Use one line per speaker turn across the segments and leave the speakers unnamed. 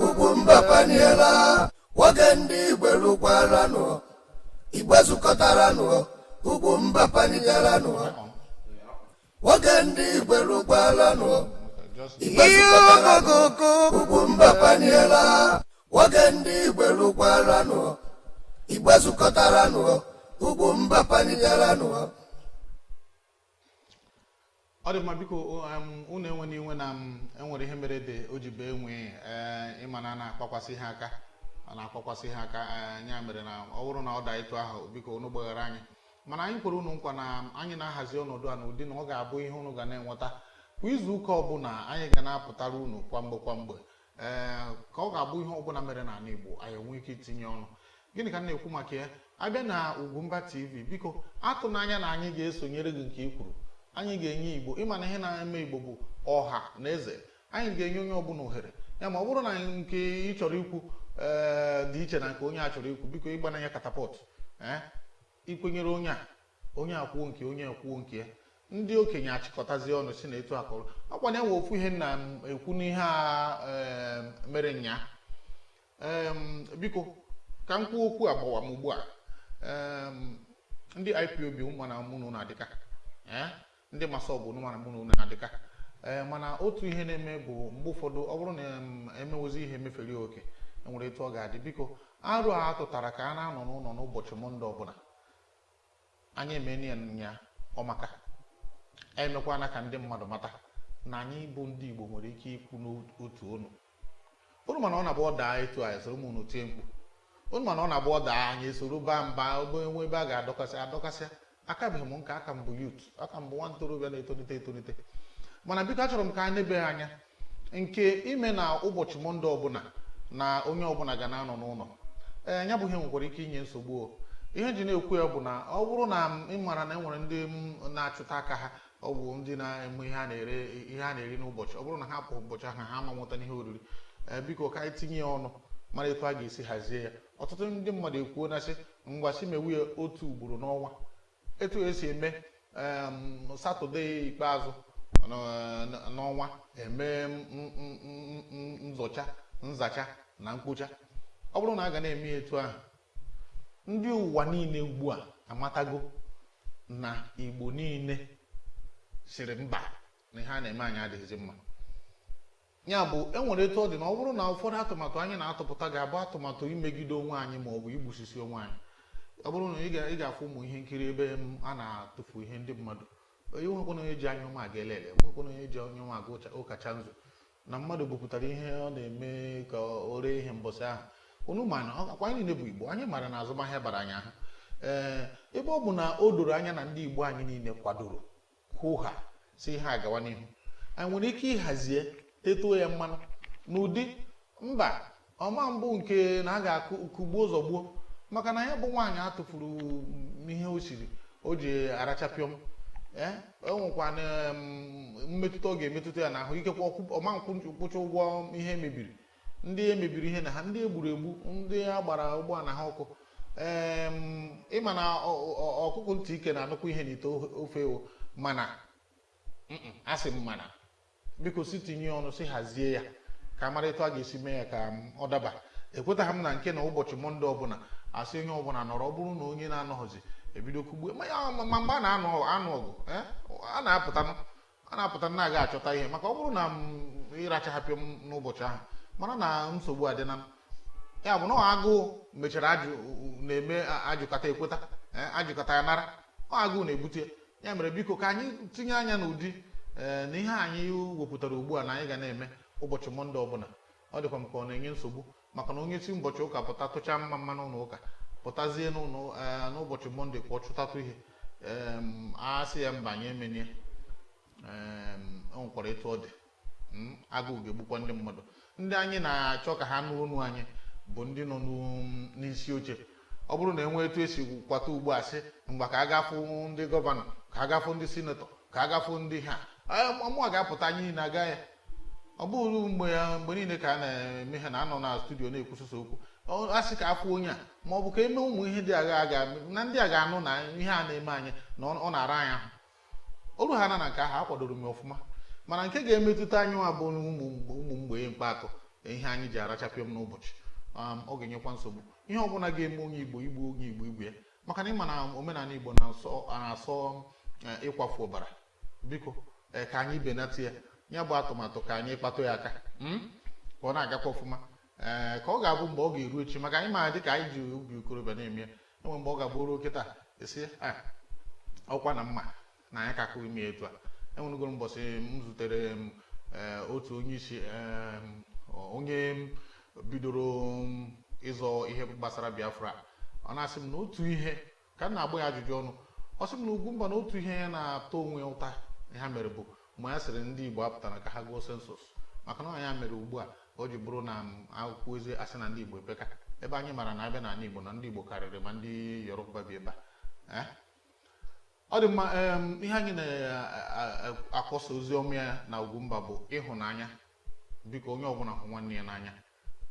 Ugwumba paniela wagendi igwerukwarano igwezukọtaranụ Ugwumba paniela wagendi igwerukwarano Ugwumba paniela wagendi igwerukwarano igwezukọtaranụ Ugwumba paniela
ọ dị mma biko unu enwe n'iwe na enwere ihe mere dị o ji bee enwe ịma na na-akpakwasị ha aka nya mere na ọ bụrụ na ọ daa etu ahụ biko unu gbaghara anyị mana anyị kwere unu nkwa na anyị na-ahazi ọnọdụ a n'ụdị na ọ ga-abụ ihe unu ga na-enweta kwa izu ụka ọbụla anyị ga na-apụtara unu kwamgbe ka ọ ga-abụ ihe ọbụla mere n'ala Igbo anyị enwe ike itinye ọnụ gịnị ka m na-ekwu maka ya abịa na Ugwumba TV biko atụ n'anya na anyị ga-esonyere gị nke i kwuru anyị ga-enye Igbo ịma na ihe na-eme Igbo bụ ọha na eze anyị ga-enye onye ọbụla ohere ya ma ọ bụrụ na nke ị chọrọ ikwu dị iche na nke onye a chọrọ ikwu biko ịgbananya katapọt ikwenyere onye akwuo nke onye ekwuo nke ya ndị okenye achịkọtazi ọnụ si na etu akọrọ ọkwa na enwe ofu ihe na ekwu n'ihe a mere nya biko ka m kwuo okwu agbawa m ugbu a ndị IPOB ụmụana mụnụ na-adịka ndị masọbụ mana mụnụ na-adịka mana otu ihe na-eme bụ mgbe ụfọdụ ọ bụrụ na emewozi ihe mefere oke enwere etu ọ ga-adị biko arụ a tụtara ka a na-anọ n'ụlọ n'ụbọchị Mọnde ọbụla anyị emeni ya ọmaka emekwana ka ndị mmadụ mata na anyị bụ ndị Igbo nwere ike ikwu n'otu unu mana ọ na-abụ ọ daa etu a esoro ụmụnụ tie mkpu unu mana ọ na-abụ ọ daa anyị esoro baa mba enwe ebe a ga-adọkasị akabeghị m nke aka m bụ yut aka m bụ nwa ntorobịa na-etolite mana biko achọrọ m ka anyị nebe anya nke ime na ụbọchị Mọnde ọbụla na onye ọbụla ga na-anọ n'ụlọ ya bụ ihe nwekwara ike inye nsogbu ihe ji na-ekwu ya bụ na ọ bụrụ na ị mara na enwere ndị na-achụta aka ha ọ bụ ndị na-eme ihe a na-eri n'ụbọchị ọ bụrụ na ha pụ ụbọchị ahụ ha ma nweta n'ihe oriri biko ka anyị tinye ya ọnụ mara etu a ga-esi hazie ya ọtụtụ ndị mmadụ ekwuo na sị ngwasị mewu ya otu ugboro n'ọnwa etu esi eme Satọde ikpeazụ n'ọnwa eme nzacha na mkpocha ọ bụrụ na a ga na-eme etu ahụ ndị ụwa niile ugbu a amatago na Igbo niile siri mba na ihe a na-eme anyị adịghịzi mma ya bụ enwere etu ọ dị na ọ bụrụ na ụfọdụ atụmatụ anyị na-atụpụta ga-abụ atụmatụ imegide onwe anyị ma ọ bụ igbusisi onwe anyị ọ bụrụ na ị ga-afụ ụmụ ihe nkiri ebe a na-atụfu ihe ndị mmadụ nwekwana onye ji anya ụma aga elele nwekwana onye ji anya ụma aga ụkacha nzu na mmadụ bupụtara ihe ọ na-eme ka o ree ihe mbọsị ahụ unu mana akwa anyị niile bụ Igbo anyị mara na azụmahịa bara anyị aha ebe ọ bụ na o doro anya na ndị Igbo anyị niile kwadoro hụ ha si ihe agawa n'ihu anyị nwere ike ịhazie tetuo ya mmanụ n'ụdị mba ọma mbụ nke na a ga-akụgbuo ụzọ gbuo maka na ya bụ nwaanyị atụfuru ihe o siri o ji arachapịọm enwekwa mmetụta ọ ga-emetụta ya n'ahụ ikekwa ọma nkwụcha ụgwọ ihe emebiri ndị emebiri ihe na ha ndị egburu egbu ndị a gbara ụgbọala ha ọkụ ịma na ọkụkụ ntị ike na-anụkwa ihe n'ite ofe ewo mana asị m mana biko si tinye ọnụ si hazie ya ka mara etu a ga-esi mee ya ka ọ daba ekwetaghị m na nke na ụbọchị Mọnde ọbụla asị onye ọbụla nọrọ ọ bụrụ na onye na-anọghịzi ebido kugbu ma mgbe a na-anụ ọgụ a na-apụta na aga achọta ihe maka ọ bụrụ na ịrachahapịa m n'ụbọchị ahụ mana na nsogbu adịna ya bụ na agụụ mechara na-eme ajụkata ekweta ajụkata ya nara ọ agụụ na-ebute ya mere biko ka anyị tinye anya n'ụdị na ihe anyị wepụtara ugbu a na anyị ga na-eme ụbọchị Mọnde ọbụla ọ dịkwa m ka ọ na-enye nsogbu maka na onye si ụbọchị ụka pụta tụchaa mma n'ụlọ ụka pụtazie n'ụbọchị Mọnde ka ọ chụtatụ ihe asị ya mba anyị emenye o nwekwara etu ọ dị agụụ ga-egbukwa ndị mmadụ ndị anyị na-achọ ka ha nụrụ ọnụ anyị bụ ndị nọ n'isi oche ọ bụrụ na enwee etu esi kwata ugbu a sị mgbe ka a gafụ ndị gọvanọ ka a gafụ ndị sinetọ ka a gafụ ndị ha mụa ga-apụta anyị niile aga ya ọ bụrụ mgbe niile ka a na-eme ha na-anọ na studio na-ekwusoso okwu asị ka afụ onye a ma ọ bụ ka eme ụmụ ihe dị agha na ndị a ga-anụ na ihe a na-eme anyị na ọ na-ara anyị ahụ olu ha na nke ahụ akwadoro m ọfụma mana nke ga-emetụta anyị nwa bụ ụmụ mgbei mkpakọ ihe anyị ji arachapịọ m n'ụbọchị ọ ga-enyekwa nsogbu ihe ọbụla ga-eme onye Igbo igbu ya maka na ịma na omenala Igbo na-asọ ịkwafu ọbara biko ka anyị benata ya bụ atụmatụ ka anyị kpatụ ya aka ka ọ na-agakwa ọfụma ka ọ ga-abụ mgbe ọ ga-eru echi maka anyị ma dị ka anyị ji obi okorobịa na-eme ya enwe mgbe ọ ga-abụrụ kịta esi ọkwa na mma na anyị ka akụghị ime etu a enwenugoro mbọsị m zutere otu onye isi onye bidoro ịzọ ihe gbasara Biafra ọ na-asị m na otu ihe ka m na-agba ya ajụjụ ọnụ ọ sị m na Ugwumba na otu ihe ya na-atọ onwe ụta ha mere bụ mgbe ya sịrị ndị Igbo apụtara ka ha gụọ sensus maka na ya mere ugbu a o ji bụrụ na akwụkwọ ozi asị na ndị Igbo epeka ebe anyị mara na abịa n'ala Igbo na ndị Igbo karịrị ma ndị Yoruba bi ebe a ọ dị mma ihe anyị na-akọsa ozi ọma ya na Ugwumba bụ ịhụnanya biko onye ọbụla hụ nwanne ya n'anya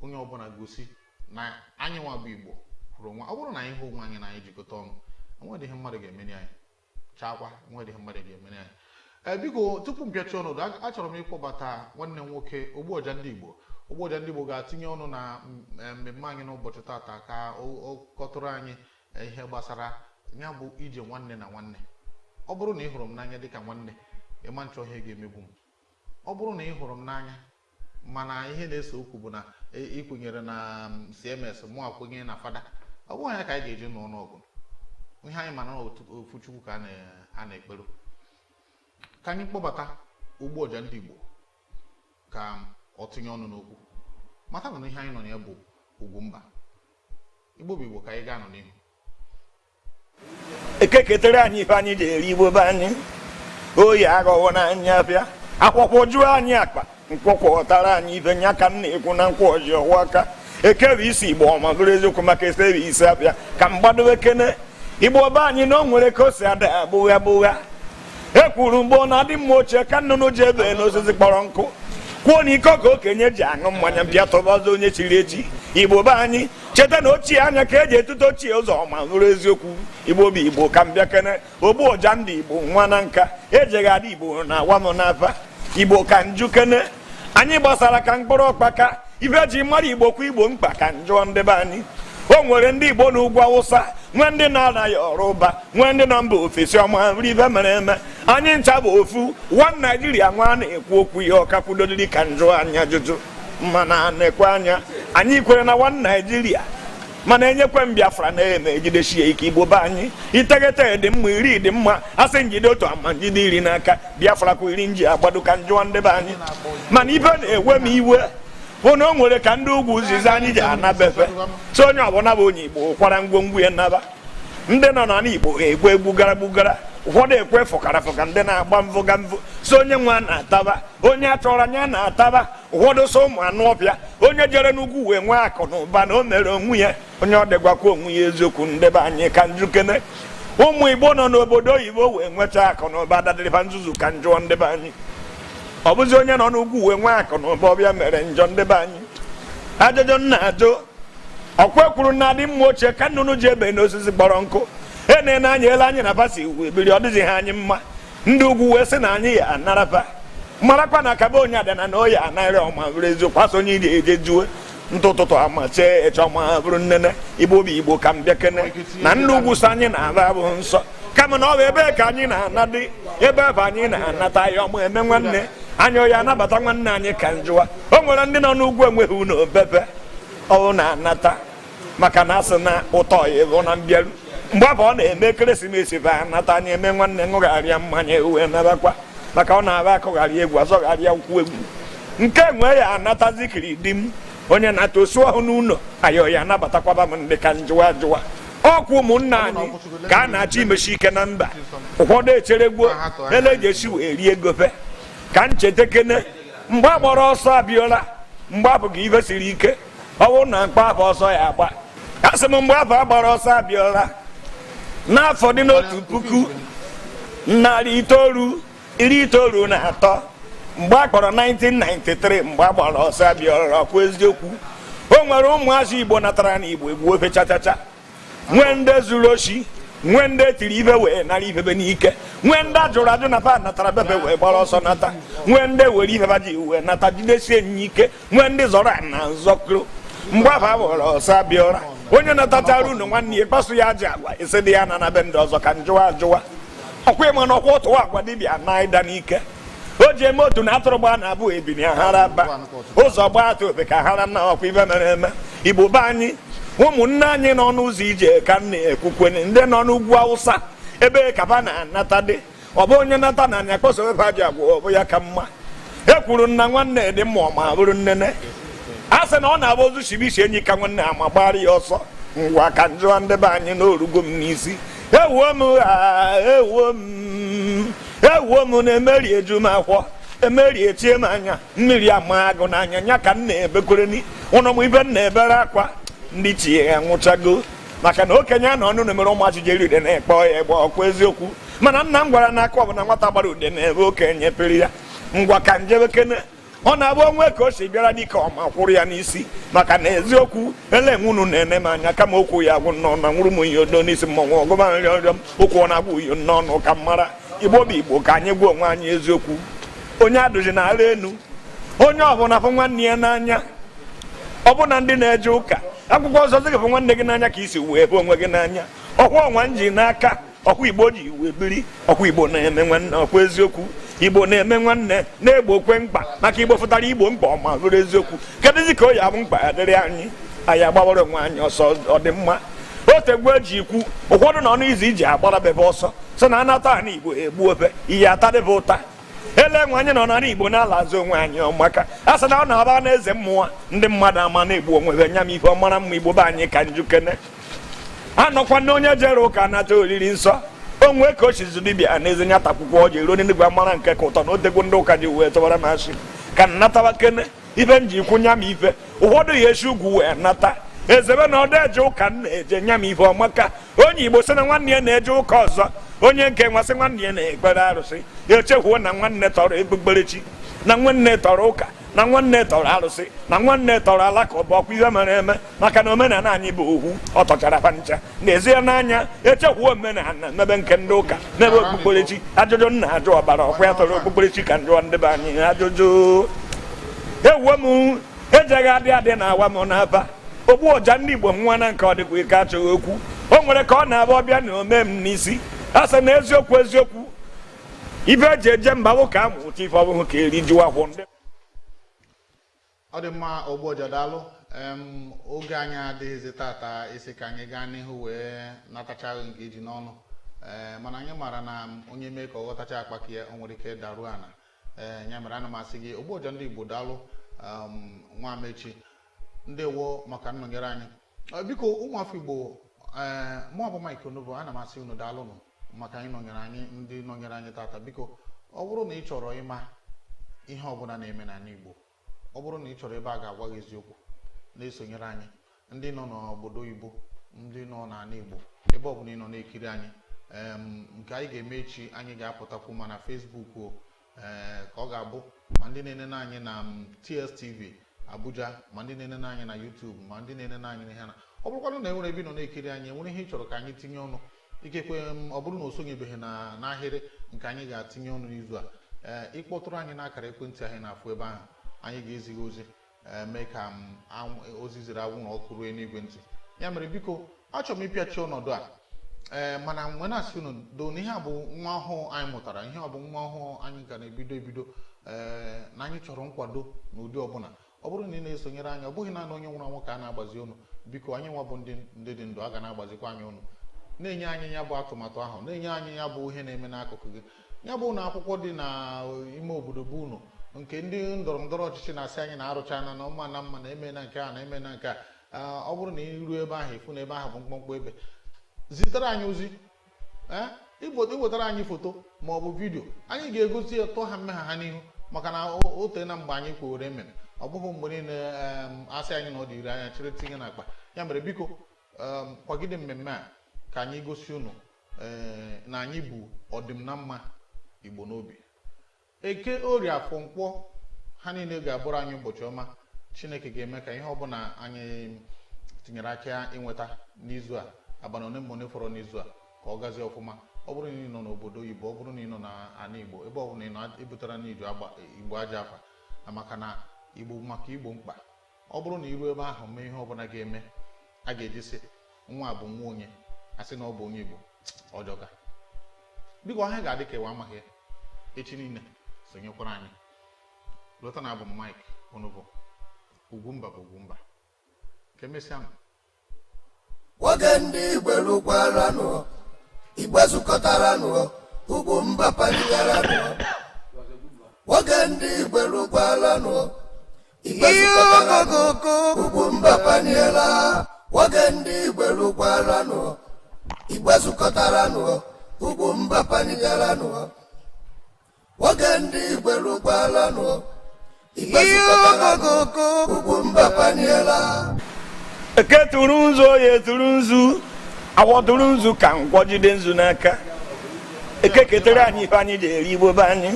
onye ọbụla gosi na anyị nwa bụ Igbo hụrụ nwa ọ bụrụ na anyị hụ onwe anyị na anyị jikọta ọnụ enwedị ihe mmadụ ga-emeri anyị chakwa enwedị ihe mmadụ ga-emeri anyị biko tupu m pịachie ọnọdụ achọrọ m ịkpọbata nwanne m nwoke Ogbuọja ndị Igbo Ogbuọja ndị Igbo ga-atinye ọnụ na mmemme anyị n'ụbọchị tata ka ọ kọtụrụ anyị ihe gbasara ya bụ ije nwanne na nwanne ọ bụrụ na ị hụrụ m n'anya dịka nwanne ịma nchọ ihe ga-emegbu m ọ bụrụ na ị hụrụ m n'anya mana ihe na-ese okwu bụ na ị kwenyere na CMS mụ akwenye na fada ọ bụghị ya ka anyị ga-eji n'ọnụ ọgụ ihe anyị mana ofu Chukwu ka a na-ekpere ka anyị kpọbata Ogbuọja ndị Igbo ka ọ tinye ọnụ n'okwu mata na ihe anyị nọ na ya bụ Ugwumba Igbo bụ Igbo ka anyị ga-anọ n'ihu
ekeketere anyị ife anyị ji eri Igbo be anyị oyi aghọwo n'anya bịa akwụkwọ jụọ anyị akpa nkwọkwọtara anyị ife nya ka m na-ekwu na nkwọ ọjị ọwa aka ekebe isi Igbo ọma bụrụ eziokwu maka esebe isi abịa ka m gbado ekene Igbo be anyị na o nwere ka o si ada agbụgha ekwuru mgbe na adị mma ochie ka nnụnụ ji ebe n'osisi kpọrọ nkụ kwuo na iko ka okenye ji aṅụ mmanya bịa tọbazo onye chiri echi Igbo be anyị cheta na ochie anya ka eji etute ochie ụzọ ọma bụrụ eziokwu Igbo bụ Igbo ka m bịa kene Ogbuọja ndị Igbo nwa na nka ejeghị adị Igbo na awa m n'afa Igbo ka nju kene anyị gbasara ka mkpụrụ ọkpaka ife ji mmadụ Igbo kwa Igbo mkpa ka njụọ ndị be anyị o nwere ndị Igbo n'ugwu Awụsa nwee ndị na-ana ya ọrụ ụba nwee ndị na mba ofesi ọma nri ife mere eme anyị ncha bụ ofu nwa Naijiria nwa na-ekwu okwu ihe ọkakwudodiri ka njụ anya ajụjụ mana na-ekwe anya anyị kwere na nwa Naijiria mana enyekwe m Biafra na-eme ejideshie ike Igbo be anyị iteghete dị mma iri dị mma asị njide otu ama njide iri n'aka Biafra kwa iri nji agbado ka njụọ ndị be anyị mana ibe na-ewe m iwe bụ na o nwere ka ndị ugwu zizi anyị ji anabefe so onye ọbụla bụ onye Igbo kwara ngwongwo ya naba ndị nọ n'ala Igbo egwe gbugara ụfọdụ ekwe fọkara ndị na-agba mvụga mvụ so onye nwa na-ataba onye achọrọ anya na-ataba ụfọdụ so ụmụ anụ ọbịa onye jere n'ugwu wee nwee akụ na ụba na o mere onwe ya onye ọ dịgwakwa onwe ya eziokwu ndebe anyị ka njukene ụmụ Igbo nọ n'obodo oyibo wee nweta akụ na ụba dadịrịba nzuzu ka njụọ ndebe anyị ọ bụzi onye nọ n'ugwu wee nwee akụ na ụba ọbịa mere njọ ndebe anyị ajụjụ nna ajụ ọkwa kwuru na adị mma ochie ka nnụnụ ji ebe n'osisi kpọrọ nkụ ene anya ele anyị na pasi ugwu ebiri ọ dịghị ha anyị mma ndị ugwu wee sị na anyị ya anarapa marakwa na akaba onye adana na oyi anarị ọma bụrụ eziokwu asị onye iji eje juwe ntụtụtụ ama chee echọma bụrụ nnene Igbo bụ Igbo ka m bịa kene na ndị ugwu so anyị na-aba abụ nsọ kama na ọ bụ ebe ka anyị na-ana dị ebe ebe anyị na-anata ya ọma eme nwanne anyị oyi anabata nwanne anyị ka njụwa o nwere ndị nọ n'ugwu enweghị unu obepe ọ na-anata maka na asị na ụtọ ya bụ na mbịaru mgbe afọ ọ na-eme ekeresimesi bụ anata anyị eme nwanne ṅụgharịa mmanya uwe nabakwa maka ọ na-aba akụgharị egwu azọgharịa nkwụ egwu nke nwee ya anata zikiri di m onye na-ata osu ọhụ n'ụlọ ayo ya anabatakwaba m ndị ka njụwa jụwa ọkwụ ụmụnna anyị ka a na-achọ imechi ike na mba ụfọdụ echeregbuo ele ji esi wee rie gofe ka nchetekene mgbe a gbara ọsọ abịala mgbe abụghị ife siri ike ọ bụrụ na mkpa afọ ọsọ ya agba asị m mgbe afọ agbara ọsọ abịala n'afọ dị n'otu puku narị itoolu na atọ mgbe a kpọrọ 1993 mgbe a gbara ọsọ abịala ọkwa eziokwu o nwere ụmụazị Igbo natara na Igbo egbuo ofe chachacha nwee ndị zuru oshi nwee ndị etiri ibe wee nara ifebe n'ike, nwee ndị ajụrụ ajụ na fa natara bebe wee gbara ọsọ nata, nwee ndị were ifeba ji wee nata jidesie nya ike, nwee ndị zọrọ na nzọkro mgbe afọ abụrụ ọsọ abịa ụra onye natachara unu nwanne ya kpasu ya ji agwa isi dị ya na be ndị ọzọ ka njụwa ajụwa ọkwa ịma na ọkwa ụtụwa agwa dibịa na ịda n'ike o ji eme otu na atụrụ gbaa na-abụ ebini ahara ba ụzọ gbaa atụ ofe ka hara na ọkwa ibe mere eme Igbo be anyị ụmụnne anyị nọ n'ụzọ ije ka nna ekwukwenye ndị nọ n'ugwu Awụsa ebe kaba na-anata dị ọ bụ onye nata na anya kpọso ebe ji agwa ọ bụ ya ka mma e kwuru na nwanne dị mma ma bụrụ nnene a sị na ọ na-abụ ozu shibishi enyi ka nwanne ama gbara ya ọsọ ngwa ka njụa ndị be anyị n'orugo m n'isi ewuo m na-emeri eju m akwọ emeri etie m anya mmiri ama agụ n'anya nya ka m na-ebekwere ụnọ m ibe m na-ebere akwa ndị chie ya nwụchago maka na okenye a na ọnụ na-emere ụmụazị jeri ude na-ekpe ya egbe ọkwa eziokwu mana nna m gwara n'aka ọ bụ na nwata gbara ude na-ebe okenye pere ya ngwa ka njebekene ọ na-abụ onwe ka o si bịara dịka ọma kwụrụ ya n'isi maka na eziokwu ele nwunu na-ene m anya kama okwu ya agwụ nnọọ na nwụrụ m ihe odo n'isi mmọnwụ ọgụma nri ọrịọ m okwu ọ na-agwụ uyo n'ọnụ ka m mara Igbo bụ Igbo ka anyị gwa onwe anyị eziokwu onye adụzi na ala enu onye ọbụla fụ nwanne ya n'anya ọbụna ndị na-eje ụka akwụkwọ ọzọ zigafụ nwanne gị n'anya ka isi wee bụ onwe gị n'anya ọkwa ọnwa nji n'aka ọkwa Igbo ji wee biri ọkwa Igbo na-eme nwanne ọkwa eziokwu Igbo na-eme nwanne na-egbo okwe mkpa maka Igbo fụtara Igbo mkpa ọma bụrụ eziokwu kedụzi ka o yi abụ mkpa ya dịrị anyị agbawara onwe anyị ọsọ ọ dị mma otegbu eji ikwu ụfọdụ na ọnụ izu iji agbara bebe ọsọ so na anata ana Igbo egbu ofe ihe atadịbe ụta ele nwe anyị nọ n'ala Igbo na-alazi onwe anyị ọmaka a sị na ọ na-aba na eze mmụọ ndị mmadụ ama na-egbu onwe nya m ife ọmara mma Igbo be anyị ka njukene anọkwa na onye jere ụka nata oriri nsọ onwe ka o chizu dibịa na eze nyata akwụkwọ o ji ruo n'eluigwe mara nke ka ụtọ na otegwu ndị ụka ji wee tọbara m asị ka nnatawa kene ife m ji kwu nya m ife ụfọdụ ya esi ugwu wee nata ezebe na ọdọ eje ụka m na-eje nya m ife ọmaka onye Igbo sị na nwanne ya na-eje ụka ọzọ onye nke nwasị nwanne ya na-ekpere arụsị ya echekwuo na nwanne tọrọ ekpukperechi na nwanne tọrọ ụka na nwanne tọrọ arụsị na nwanne tọrọ alakụba ọkwa ihe mere eme maka na omenala anyị bụ ohu ọ tọchara pancha n'ezie n'anya echekwuo omenala mebe nke ndị ụka mebe okpukperechi ajụjụ nna ajụ ọbara ọkwa ya tọrọ okpukperechi ka njụọ ndị be anyị ajụjụ ewuo m ejeghị adị adị na awa m n'aba ogbu ọja ndị Igbo nwa na nke ọ dịkwa ike achọghị okwu o nwere ka ọ na-abụ ọbịa na ome m n'isi a sị na eziokwu ibe eji eje mba nwoke amụ ụtụ ife ọbụghị ka eri jiwa kwụ ndị
ọ dị mma Ogbuọja daalụ oge anyị adịghịzi tata isi ka anyị gaa n'ihu wee natachaghị nke iji n'ọnụ mana anyị mara na onye mee ka ọ ghọtacha akpaka ya o nwere ike daruo ana ya mere ana m asị gị Ogbuọja ndị Igbo daalụ nwa Amechi ndewo maka nnọnyere anyị biko ụmụafọ Igbo mụ bụ Mike Onovo ana m asị unu daalụnụ maka anyị nọnyere anyị ndị nọnyere anyị tata biko ọ bụrụ na ị chọrọ ịma ihe ọbụla na-eme n'ala Igbo ọ bụrụ na ị chọrọ ebe a ga-agwa gị eziokwu na-esonyere anyị ndị nọ n'obodo oyibo ndị nọ n'ala Igbo ebe ọ bụla ị nọ na-ekiri anyị nke anyị ga-eme echi anyị ga-apụtakwu ma na Facebook ka ọ ga-abụ ma ndị na-enene anyị na TSTV Abuja ma ndị na-enene anyị na YouTube ma ndị na-enene anyị na ihe na ọ bụrụkwanụ na enwere ebe ị nọ na-ekiri anyị enwere ihe ị chọrọ ka anyị tinye ọnụ ikekwe ọ bụrụ na o sonyebeghị n'ahịrị nke anyị ga-atinye ọnụ n'izu a ịkpọtụrụ anyị n'akara ekwentị anyị na-afụ ebe ahụ anyị ga-ezighị ozi mee ka ozi ziri awụ na ọkụ ruo n'igwe ntị ya mere biko achọrọ m ịpịachi ọnọdụ a mana mgbe na-asị unu do na ihe a bụ nwa ọhụụ anyị mụtara ihe ọ bụ nwa ọhụụ anyị ga na-ebido na anyị chọrọ nkwado n'ụdị ọbụla ọ bụrụ na ị na-esonyere anyị ọ bụghị naanị onye nwụrụ anwụ ka a na-agbazi unu biko anyị nwa bụ ndị dị ndụ a ga na-agbazikwa anyị unu na-enye anyị ya bụ atụmatụ ahụ na-enye anyị ya bụ ihe na-eme n'akụkụ gị ya bụ na akwụkwọ dị n'ime obodo bụ unu nke ndị ndọrọ ndọrọ ọchịchị na-asị anyị na-arụcha na ọma na mma na-eme na nke a na-eme na nke a ọ bụrụ na ị ruo ebe ahụ ịfụ na ebe ahụ bụ mkpọmkpọ ebe zitere anyị ozi iwetara anyị foto ma ọ bụ vidio anyị ga-egosi ya tụọ ha mmehie ha n'ihu maka na o tee na mgbe anyị kwewere emere ọ bụghị mgbe niile asị anyị na ọ dị iri anya chịrị tinye n'akpa ya mere biko kwagide mmemme a ka anyị gosi unu na anyị bụ ọdịmna mma Igbo n'obi Eke Orie Afọ Nkwọ ha niile ga-abụrụ anyị ụbọchị ọma Chineke ga-eme ka ihe ọbụla anyị tinyere aka ịnweta n'izu a abalị one ma one fọrọ n'izu a ka ọ gazie ọfụma. Ọ bụrụ na ị nọ n'obodo oyibo, ọ bụrụ na ị nọ n'ala Igbo, ebe ọ bụla ị nọ ebutara n'iju Igbo aja afa, maka na Igbo maka Igbo mkpa. Ọ bụrụ na iru ebe ahụ mee ihe ọbụla ga-eme, a ga-eji sị nwa bụ nwa onye, asị na ọ bụ onye Igbo, ọjọga. Biko ọha ga-adị ka ewe amaghị ya. Echi niile sonyekwara anyị. Lọta na abụ m Mike Onubo. Ugwumba bụ Ugwumba. Ka emesịa m.
Nwoke ndị Igbo lụkwaranụ, Igbo zukọtaranụ, Ugwumba paligaranụ. Nwoke ndị Igbo lụkwaranụ, Igbo zukọtaranụ, Ugwumba paliela. Nwoke ndị Igbo lụkwaranụ, Igbo zukọtaranụ, Ugwumba paligaranụ. Nwoke ndị Igbo lụkwaranụ, Igbo zukọtaranụ, Ugwumba paliela.
Eke tụrụ nzu, oye tụrụ nzu, awọ tụrụ nzu ka nkwọ jide nzu n'aka. Eke ketere anyị ife anyị ga-eri igbo be anyị.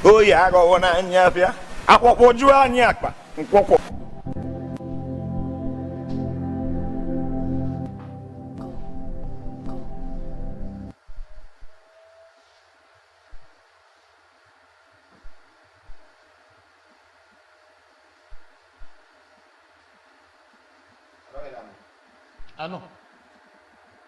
Oyi aghọwo n'anya afịa, akwụkwọ jụọ anyị akpa nkwọkwọ.
Ano.